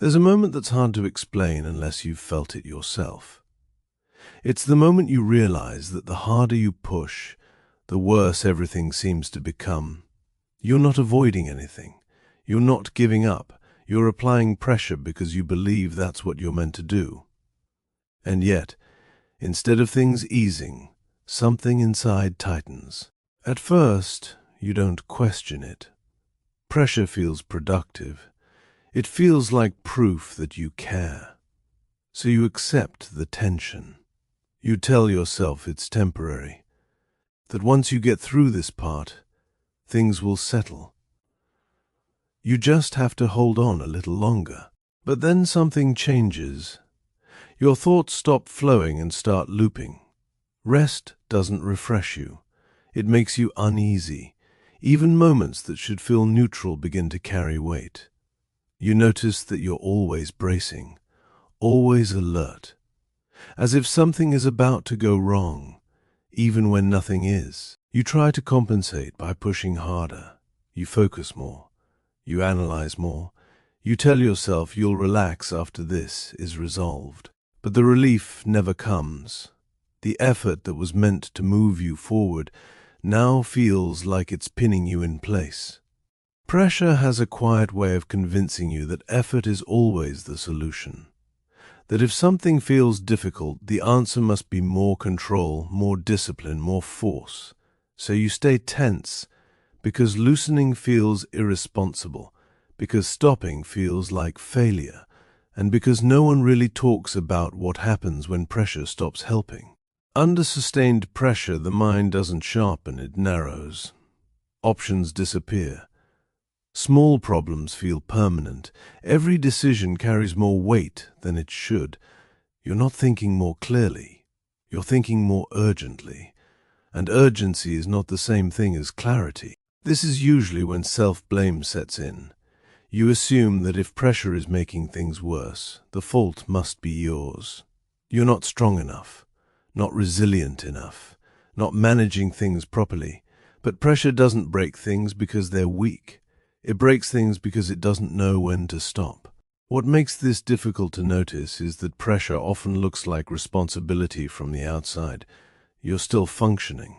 There's a moment that's hard to explain unless you've felt it yourself. It's the moment you realize that the harder you push, the worse everything seems to become. You're not avoiding anything. You're not giving up. You're applying pressure because you believe that's what you're meant to do. And yet, instead of things easing, something inside tightens. At first, you don't question it. Pressure feels productive. It feels like proof that you care. So you accept the tension. You tell yourself it's temporary, that once you get through this part, things will settle. You just have to hold on a little longer. But then something changes. Your thoughts stop flowing and start looping. Rest doesn't refresh you. It makes you uneasy. Even moments that should feel neutral begin to carry weight. You notice that you're always bracing, always alert, as if something is about to go wrong, even when nothing is. You try to compensate by pushing harder. You focus more. You analyze more. You tell yourself you'll relax after this is resolved. But the relief never comes. The effort that was meant to move you forward now feels like it's pinning you in place. Pressure has a quiet way of convincing you that effort is always the solution. That if something feels difficult, the answer must be more control, more discipline, more force. So you stay tense, because loosening feels irresponsible, because stopping feels like failure, and because no one really talks about what happens when pressure stops helping. Under sustained pressure, the mind doesn't sharpen, it narrows. Options disappear. Small problems feel permanent. Every decision carries more weight than it should. You're not thinking more clearly. You're thinking more urgently. And urgency is not the same thing as clarity. This is usually when self-blame sets in. You assume that if pressure is making things worse, the fault must be yours. You're not strong enough, not resilient enough, not managing things properly. But pressure doesn't break things because they're weak. It breaks things because it doesn't know when to stop. What makes this difficult to notice is that pressure often looks like responsibility from the outside. You're still functioning,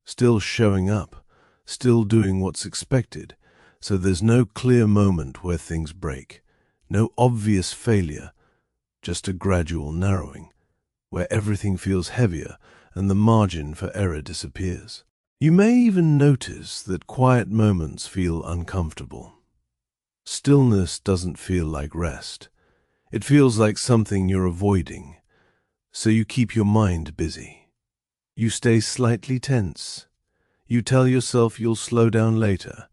still showing up, still doing what's expected. So there's no clear moment where things break, no obvious failure, just a gradual narrowing, where everything feels heavier and the margin for error disappears. You may even notice that quiet moments feel uncomfortable. Stillness doesn't feel like rest. It feels like something you're avoiding, so you keep your mind busy. You stay slightly tense. You tell yourself you'll slow down later,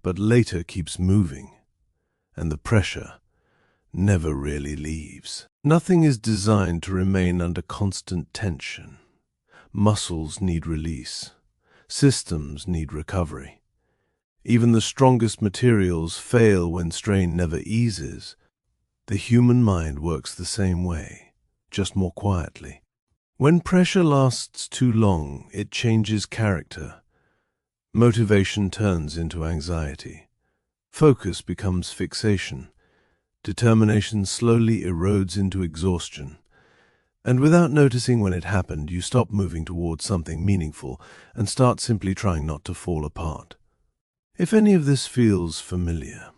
but later keeps moving, and the pressure never really leaves. Nothing is designed to remain under constant tension. Muscles need release. Systems need recovery. Even the strongest materials fail when strain never eases. The human mind works the same way, just more quietly. When pressure lasts too long, it changes character. Motivation turns into anxiety. Focus becomes fixation. Determination slowly erodes into exhaustion. And without noticing when it happened, you stop moving towards something meaningful and start simply trying not to fall apart. If any of this feels familiar,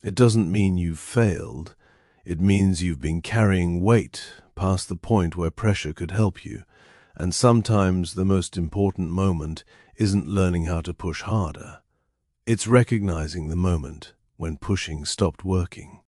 it doesn't mean you've failed. It means you've been carrying weight past the point where pressure could help you. And sometimes the most important moment isn't learning how to push harder. It's recognizing the moment when pushing stopped working.